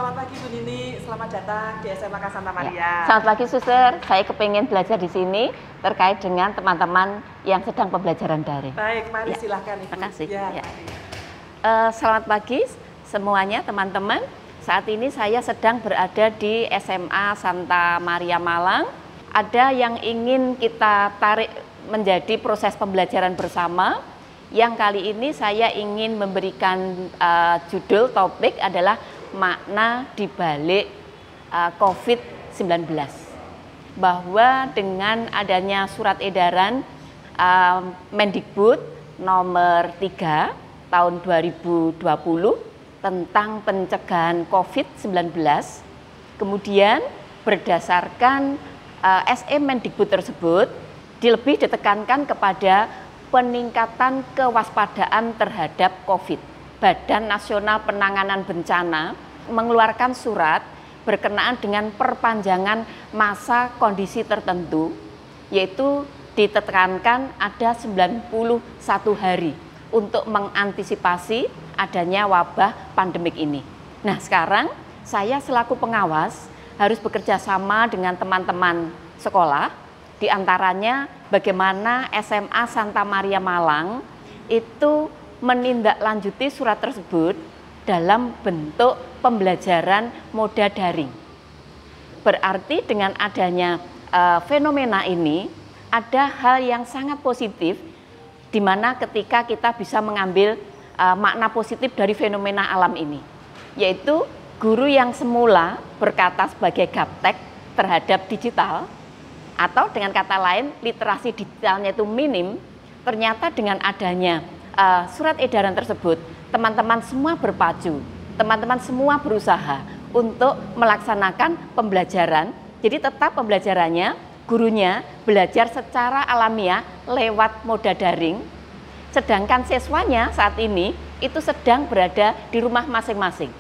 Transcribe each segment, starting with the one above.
Selamat pagi Bu Nini, selamat datang di SMA Santa Maria. Ya. Selamat pagi Suster, saya kepingin belajar di sini terkait dengan teman-teman yang sedang pembelajaran daring. Baik, mari silahkan Ibu. Terima kasih. Ya. Selamat pagi semuanya teman-teman. Saat ini saya sedang berada di SMA Santa Maria Malang. Ada yang ingin kita tarik menjadi proses pembelajaran bersama. Yang kali ini saya ingin memberikan judul topik adalah makna dibalik COVID-19. Bahwa dengan adanya surat edaran Mendikbud nomor 3 tahun 2020 tentang pencegahan COVID-19, kemudian berdasarkan SE Mendikbud tersebut lebih ditekankan kepada peningkatan kewaspadaan terhadap COVID. Badan Nasional Penanganan Bencana mengeluarkan surat berkenaan dengan perpanjangan masa kondisi tertentu, yaitu ditekankan ada 91 hari untuk mengantisipasi adanya wabah pandemik ini. Nah, sekarang saya selaku pengawas harus bekerja sama dengan teman-teman sekolah, di antaranya bagaimana SMA Santa Maria Malang itu menindaklanjuti surat tersebut dalam bentuk pembelajaran moda daring. Berarti dengan adanya fenomena ini ada hal yang sangat positif, di mana ketika kita bisa mengambil makna positif dari fenomena alam ini, yaitu guru yang semula berkata sebagai gaptek terhadap digital, atau dengan kata lain literasi digitalnya itu minim, ternyata dengan adanya surat edaran tersebut, teman-teman semua berpacu, teman-teman semua berusaha untuk melaksanakan pembelajaran. Jadi tetap pembelajarannya, gurunya belajar secara alamiah lewat moda daring, sedangkan siswanya saat ini itu sedang berada di rumah masing-masing.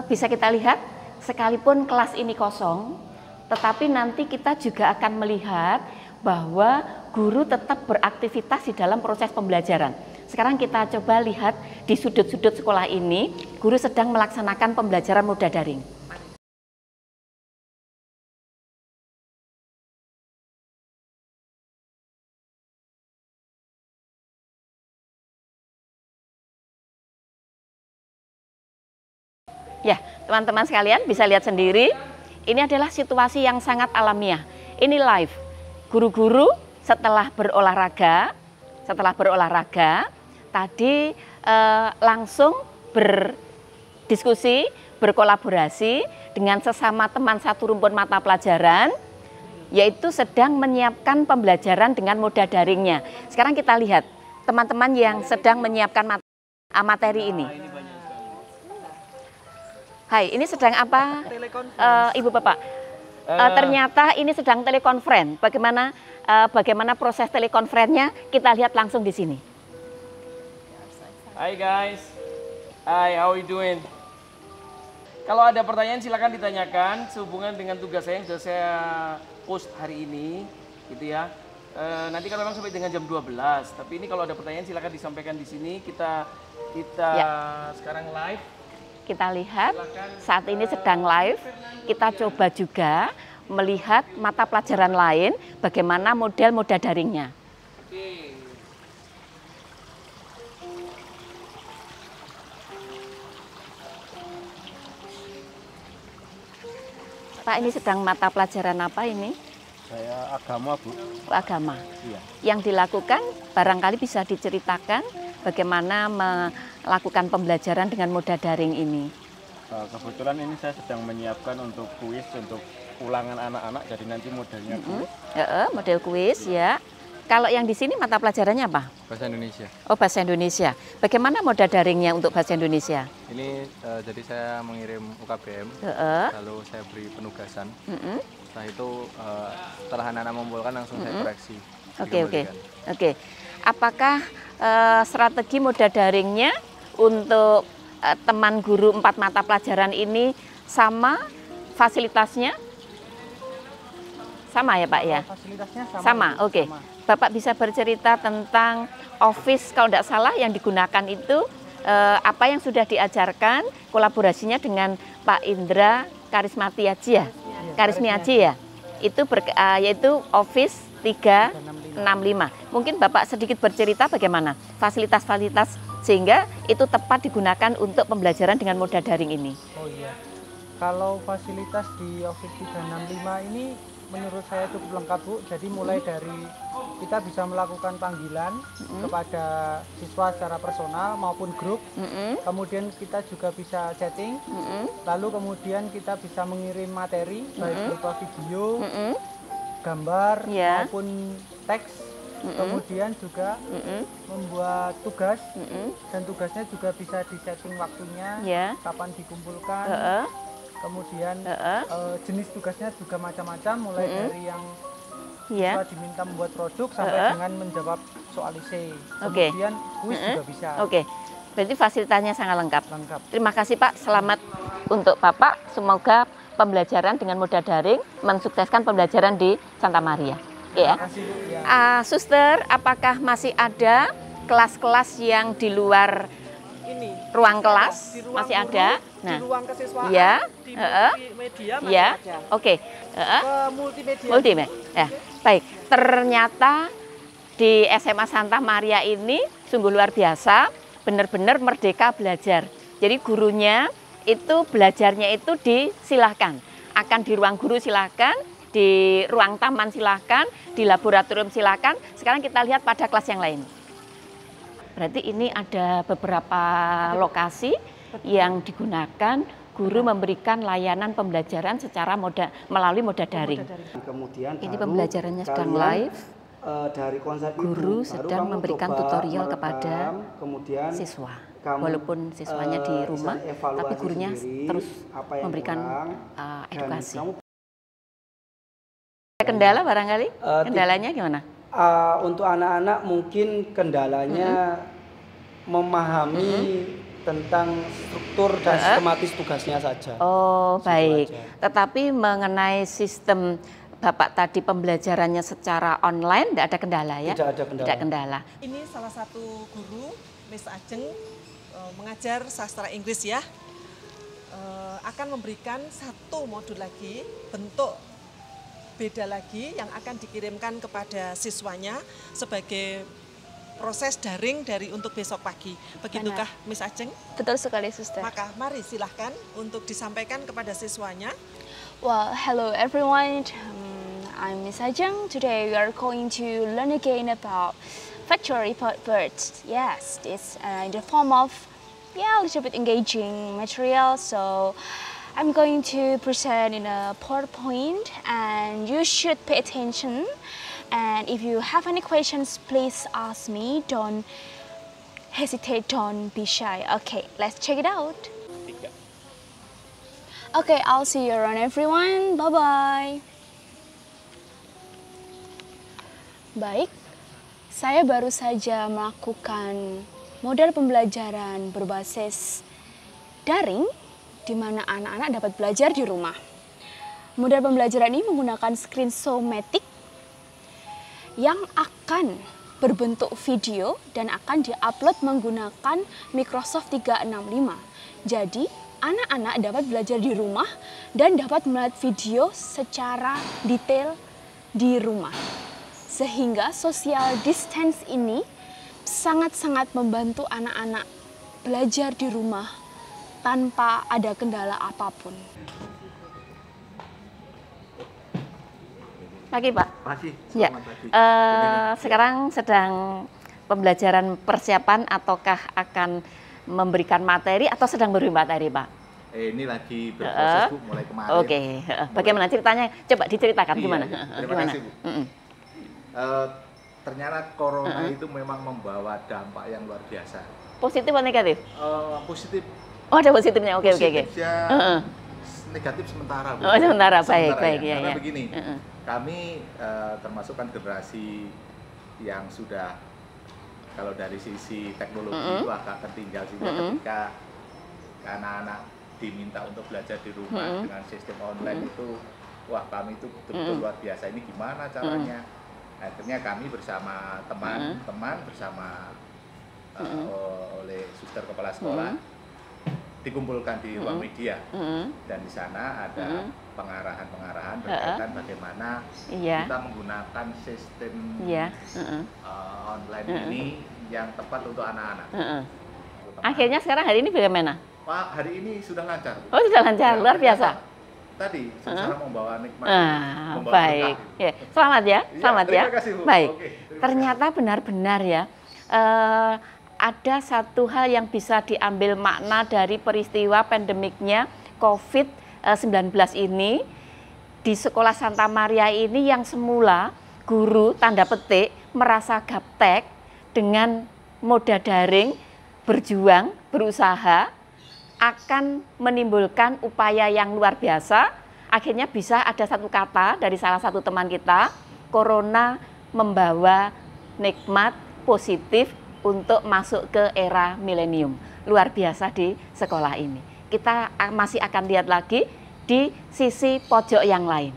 Bisa kita lihat, sekalipun kelas ini kosong, tetapi nanti kita juga akan melihat bahwa guru tetap beraktivitas di dalam proses pembelajaran. Sekarang kita coba lihat di sudut-sudut sekolah ini, guru sedang melaksanakan pembelajaran moda daring. Ya, teman-teman sekalian bisa lihat sendiri, ini adalah situasi yang sangat alamiah. Ini live. Guru-guru setelah berolahraga tadi langsung berdiskusi, berkolaborasi dengan sesama teman satu rumpun mata pelajaran, yaitu sedang menyiapkan pembelajaran dengan moda daringnya. Sekarang kita lihat teman-teman yang sedang menyiapkan materi ini. Hai, ini sedang apa, Ibu Bapak? Ternyata ini sedang telekonferensi. Bagaimana proses telekonferensinya? Kita lihat langsung di sini. Hai guys, hi, how are you doing? Kalau ada pertanyaan silakan ditanyakan sehubungan dengan tugas saya yang sudah saya post hari ini, gitu ya. Nanti kan memang sampai dengan jam 12. Tapi ini kalau ada pertanyaan silakan disampaikan di sini. Kita sekarang live. Kita lihat saat ini sedang live, kita coba juga melihat mata pelajaran lain bagaimana model moda daringnya. Pak, ini sedang mata pelajaran apa ini? Saya agama, Bu. Agama. Iya. Yang dilakukan barangkali bisa diceritakan bagaimana melakukan pembelajaran dengan moda daring ini. Kebetulan ini saya sedang menyiapkan untuk kuis untuk ulangan anak-anak, jadi nanti modelnya kuis. Model kuis ya. Kalau yang di sini mata pelajarannya apa? Bahasa Indonesia. Oh, bahasa Indonesia. Bagaimana moda daringnya untuk bahasa Indonesia? Ini jadi saya mengirim UKBM, lalu saya beri penugasan. Setelah itu setelah anak-anak mengumpulkan langsung saya koreksi. Oke. Apakah strategi moda daringnya untuk teman guru 4 mata pelajaran ini sama fasilitasnya? Sama ya Pak ya? Fasilitasnya sama. Sama, Bu, oke. sama. Bapak bisa bercerita tentang office kalau tidak salah yang digunakan itu apa yang sudah diajarkan, kolaborasinya dengan Pak Indra Karismatiaji ya? Karismiaji ya? Itu yaitu Office 365. Mungkin Bapak sedikit bercerita bagaimana fasilitas-fasilitas sehingga itu tepat digunakan untuk pembelajaran dengan moda daring ini. Oh iya. Kalau fasilitas di Office 365 ini menurut saya cukup lengkap Bu. Jadi mulai dari kita bisa melakukan panggilan kepada siswa secara personal maupun grup. Kemudian kita juga bisa chatting. Lalu kemudian kita bisa mengirim materi baik berupa video, gambar maupun teks. Kemudian juga membuat tugas dan tugasnya juga bisa disetting waktunya, kapan dikumpulkan. Kemudian jenis tugasnya juga macam-macam, mulai dari yang siswa diminta membuat produk sampai dengan menjawab soal esai. Kemudian kuis juga bisa. Berarti fasilitasnya sangat lengkap. Terima kasih Pak, selamat untuk Bapak. Semoga pembelajaran dengan moda daring mensukseskan pembelajaran di Santa Maria. Ya. Suster, apakah masih ada kelas-kelas yang di luar Ini ruang kelas? di ruang Masih guru, ada? di ruang kesiswaan, di multimedia masih ya, ada. oke. Multimedia. Multimedia. Ya, baik. Ternyata di SMA Santa Maria ini sungguh luar biasa, benar-benar merdeka belajar. Jadi gurunya itu belajarnya itu disilahkan, akan di ruang guru silahkan, di ruang taman silahkan, di laboratorium silahkan. Sekarang kita lihat pada kelas yang lain. Berarti ini ada beberapa lokasi yang digunakan guru memberikan layanan pembelajaran secara melalui moda daring. Kemudian ini pembelajarannya sedang live. Dari konsep guru itu, sedang memberikan tutorial kepada siswa. Walaupun siswanya di rumah, tapi gurunya terus memberikan edukasi. Kendala barangkali? Kendalanya gimana? Untuk anak-anak mungkin kendalanya memahami tentang struktur dan sistematis tugasnya saja. Oh, baik. Tetapi mengenai sistem Bapak tadi pembelajarannya secara online tidak ada kendala ya? Tidak ada kendala. Tidak kendala. Ini salah satu guru, Miss Ajeng, mengajar sastra Inggris ya. Akan memberikan satu modul lagi, bentuk beda lagi yang akan dikirimkan kepada siswanya sebagai proses daring dari untuk besok pagi. Begitukah Miss Ajeng? Betul sekali, Suster. Maka mari silahkan untuk disampaikan kepada siswanya. Well, hello everyone. I'm Miss Ajeng. Today we are going to learn again about factory birds. Yes, it's in the form of a little bit engaging material. So I'm going to present in a PowerPoint, and you should pay attention. And if you have any questions, please ask me. Don't hesitate, don't be shy. Okay, let's check it out. Okay, I'll see you around everyone. Bye-bye. Baik, saya baru saja melakukan model pembelajaran berbasis daring di mana anak-anak dapat belajar di rumah. Model pembelajaran ini menggunakan Screenshot-matic yang akan berbentuk video dan akan diupload menggunakan Microsoft 365. Jadi, anak-anak dapat belajar di rumah dan dapat melihat video secara detail di rumah. Sehingga social distance ini sangat-sangat membantu anak-anak belajar di rumah tanpa ada kendala apapun. Pagi Pak. Pagi. Ya. Sekarang sedang pembelajaran persiapan ataukah akan memberikan materi atau sedang memberi materi Pak? Ini lagi berproses Bu, mulai kemarin. Oke. Bagaimana ceritanya? Coba diceritakan gimana? Terima kasih Bu. Ternyata corona itu memang membawa dampak yang luar biasa. Positif atau negatif? Positif. Oh, ada positifnya. Oke. Negatif sementara Bu. Oh, sementara. Baik. Ya. Karena begini, kami termasuk kan generasi yang sudah, kalau dari sisi teknologi itu agak tertinggal sehingga ketika anak-anak diminta untuk belajar di rumah dengan sistem online itu wah kami itu betul-betul luar biasa, ini gimana caranya. Akhirnya kami bersama teman-teman bersama oleh suster kepala sekolah dikumpulkan di ruang media, dan di sana ada pengarahan-pengarahan berkaitan bagaimana kita menggunakan sistem online ini yang tepat untuk anak-anak. Akhirnya sekarang hari ini bagaimana? Pak, hari ini sudah lancar. Oh, sudah lancar, luar biasa. Tadi secara membawa nikmat. Baik. Ya, selamat ya, selamat ya. Terima kasih, Bu. Baik. Oke, ternyata benar-benar ya. Ada satu hal yang bisa diambil makna dari peristiwa pandemiknya COVID-19 ini di Sekolah Santa Maria ini, yang semula guru tanda petik merasa gaptek dengan moda daring, berjuang, berusaha, akan menimbulkan upaya yang luar biasa. Akhirnya bisa ada satu kata dari salah satu teman kita, corona membawa nikmat positif untuk masuk ke era milenium. Luar biasa di sekolah ini. Kita masih akan lihat lagi di sisi pojok yang lain.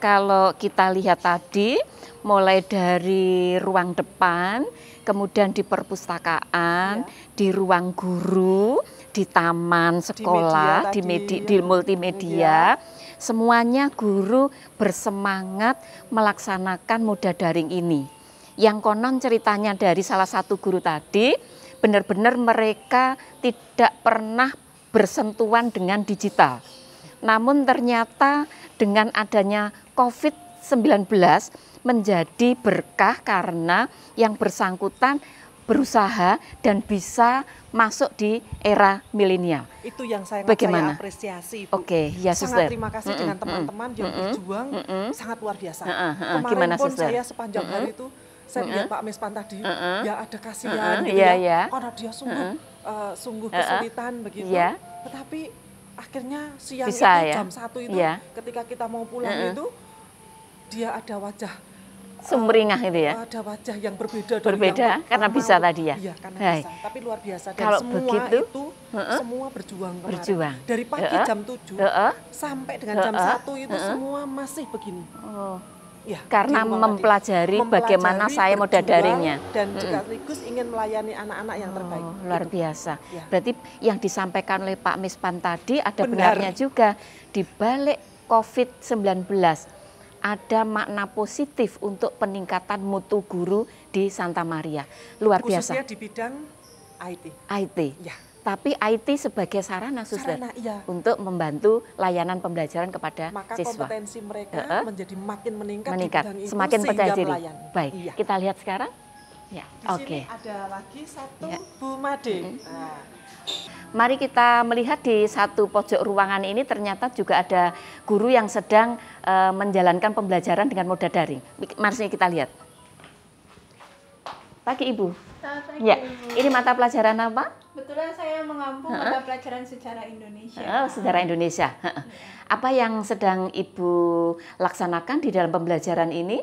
Kalau kita lihat tadi, mulai dari ruang depan, kemudian di perpustakaan, di ruang guru, di taman sekolah, di multimedia, semuanya guru bersemangat melaksanakan moda daring ini. Yang konon ceritanya dari salah satu guru tadi, benar-benar mereka tidak pernah bersentuhan dengan digital. Namun ternyata dengan adanya COVID-19 menjadi berkah karena yang bersangkutan berusaha dan bisa masuk di era milenial. Itu yang saya apresiasi, Bu. Oke, ya Sangat terima kasih dengan teman-teman yang berjuang, sangat luar biasa. Kemarin pun saya sepanjang hari itu, saya lihat Pak Mispan tadi, ya ada kasihan gitu karena dia sungguh kesulitan begitu. Tetapi akhirnya siang itu jam 1 itu ketika kita mau pulang itu, dia ada wajah sumringah itu ya. Ada wajah yang berbeda karena bisa tadi ya. Iya, karena bisa. Tapi luar biasa. Dan kalau semua begitu, itu semua berjuang kemarin. Dari pagi jam 7 sampai dengan jam 1 itu semua masih begini. Ya, karena mempelajari bagaimana saya moda daringnya. Dan sekaligus ingin melayani anak-anak yang terbaik. Luar biasa. Ya. Berarti yang disampaikan oleh Pak Mispan tadi ada benarnya juga. Di balik COVID-19 ada makna positif untuk peningkatan mutu guru di Santa Maria. Luar biasa. Khususnya di bidang IT. IT. Ya. Tapi IT sebagai sarana untuk membantu layanan pembelajaran kepada maka siswa. Maka kompetensi mereka menjadi makin meningkat di bidang itu, semakin percaya diri. Melayani. Baik, kita lihat sekarang. Ya, Di sini ada lagi satu Bu Made. Mari kita melihat di satu pojok ruangan ini ternyata juga ada guru yang sedang menjalankan pembelajaran dengan moda daring. Mari kita lihat. Pagi Ibu. Pagi, ya, ini mata pelajaran apa? Kebetulan saya mengampu mata pelajaran sejarah Indonesia. Sejarah Indonesia. Apa yang sedang Ibu laksanakan di dalam pembelajaran ini?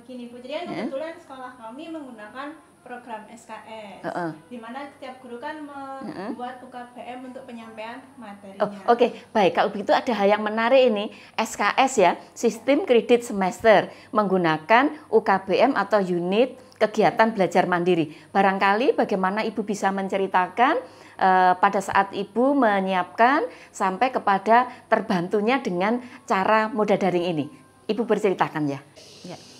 Gini Bu, jadi kebetulan sekolah kami menggunakan program SKS, di mana setiap guru kan membuat UKBM untuk penyampaian materinya. Oke, baik. Kalau begitu ada hal yang menarik ini, SKS ya, Sistem Kredit Semester, menggunakan UKBM atau unit kegiatan belajar mandiri. Barangkali bagaimana Ibu bisa menceritakan pada saat Ibu menyiapkan sampai kepada terbantunya dengan cara moda daring ini. Ibu berceritakan ya.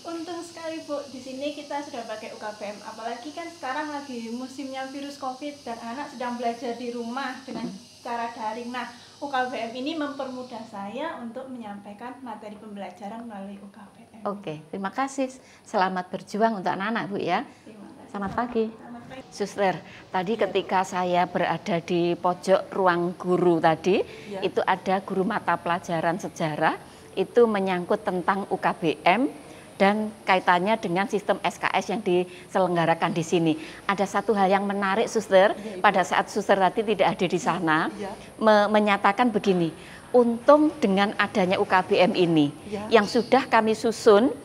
Untung sekali Bu, di sini kita sudah pakai UKBM. Apalagi kan sekarang lagi musimnya virus COVID dan anak sedang belajar di rumah dengan cara daring. Nah, UKBM ini mempermudah saya untuk menyampaikan materi pembelajaran melalui UKBM. Oke, terima kasih. Selamat berjuang untuk anak-anak Bu ya. Selamat pagi. Suster, tadi ketika saya berada di pojok ruang guru tadi, itu ada guru mata pelajaran sejarah, itu menyangkut tentang UKBM dan kaitannya dengan sistem SKS yang diselenggarakan di sini. Ada satu hal yang menarik, Suster, pada saat Suster tadi tidak ada di sana, menyatakan begini, untung dengan adanya UKBM ini, yang sudah kami susun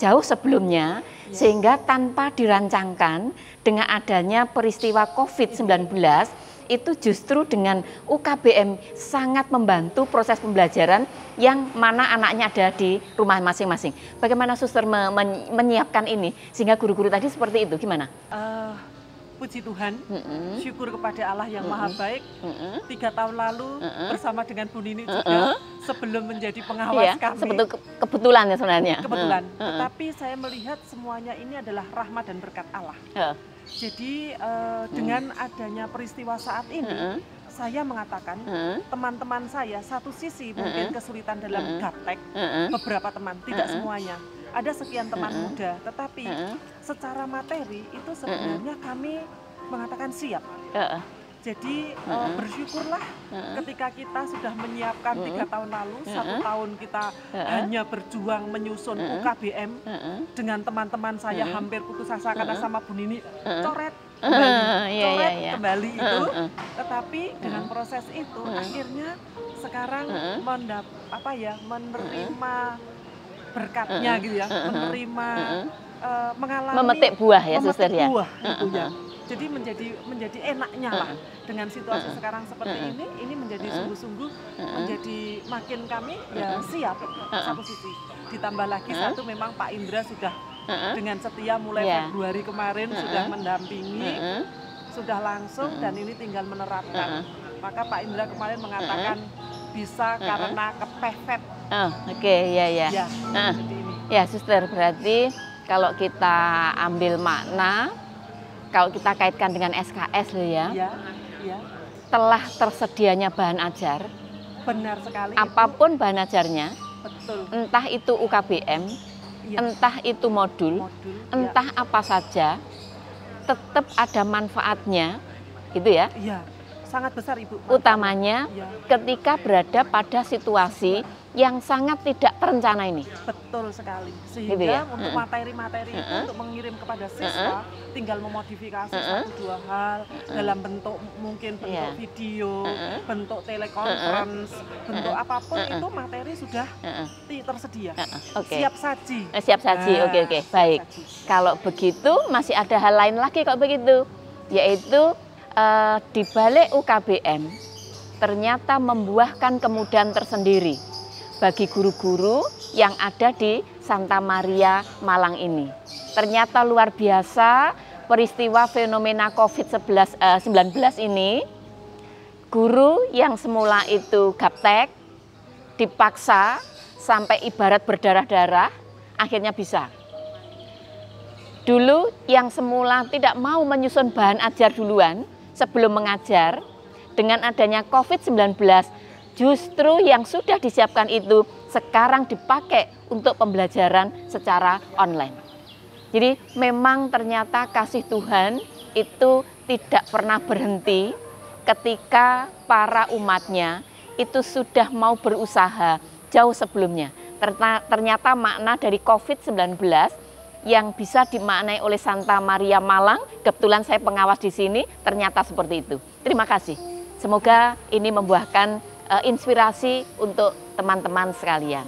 jauh sebelumnya, sehingga tanpa dirancangkan dengan adanya peristiwa COVID-19, itu justru dengan UKBM sangat membantu proses pembelajaran yang mana anaknya ada di rumah masing-masing. Bagaimana Suster menyiapkan ini sehingga guru-guru tadi seperti itu, gimana? Puji Tuhan, syukur kepada Allah yang Maha Baik. 3 tahun lalu bersama dengan Bu Nini juga sebelum menjadi pengawas kami. Kebetulan ya sebenarnya. Kebetulan. Tetapi saya melihat semuanya ini adalah rahmat dan berkat Allah. Jadi dengan adanya peristiwa saat ini, saya mengatakan teman-teman saya satu sisi mungkin kesulitan dalam gaptek, beberapa teman, tidak semuanya. Ada sekian teman muda, tetapi secara materi itu sebenarnya kami mengatakan siap. Jadi bersyukurlah ketika kita sudah menyiapkan 3 tahun lalu, 1 tahun kita hanya berjuang menyusun UKBM dengan teman-teman saya hampir putus asa karena sama Bu Nini coret kembali itu. Tetapi dengan proses itu akhirnya sekarang menerima berkatnya gitu ya, menerima mengalami memetik buah ya Suster ya. Jadi menjadi enaknya lah dengan situasi sekarang seperti ini menjadi sungguh-sungguh menjadi makin kami ya siap satu sisi. Ditambah lagi satu memang Pak Indra sudah dengan setia mulai Februari kemarin sudah mendampingi, sudah langsung dan ini tinggal menerapkan. Maka Pak Indra kemarin mengatakan bisa karena kepepet. Ya Suster, berarti kalau kita ambil makna, kalau kita kaitkan dengan SKS loh ya, telah tersedianya bahan ajar, benar sekali. Apapun bahan ajarnya, betul. Entah itu UKBM, entah itu modul, entah apa saja, tetap ada manfaatnya, gitu ya. Iya, sangat besar Ibu. Utamanya ketika berada pada situasi yang sangat tidak terencana ini. Betul sekali. Sehingga gitu ya? Untuk materi-materi itu untuk mengirim kepada siswa tinggal memodifikasi 1-2 hal dalam bentuk mungkin bentuk video, bentuk telekonferensi, bentuk apapun itu materi sudah tersedia. Siap saji. Siap saji. Oke. Baik. Kalau begitu masih ada hal lain lagi kalau begitu, yaitu di balik UKBM ternyata membuahkan kemudahan tersendiri bagi guru-guru yang ada di Santa Maria Malang ini. Ternyata luar biasa peristiwa fenomena COVID-19 ini, guru yang semula itu gaptek, dipaksa sampai ibarat berdarah-darah, akhirnya bisa. Dulu yang semula tidak mau menyusun bahan ajar duluan sebelum mengajar, dengan adanya COVID-19, justru yang sudah disiapkan itu sekarang dipakai untuk pembelajaran secara online. Jadi memang ternyata kasih Tuhan itu tidak pernah berhenti ketika para umatnya itu sudah mau berusaha jauh sebelumnya. Ternyata makna dari COVID-19 yang bisa dimaknai oleh Santa Maria Malang, kebetulan saya pengawas di sini, ternyata seperti itu. Terima kasih. Semoga ini membuahkan inspirasi untuk teman-teman sekalian.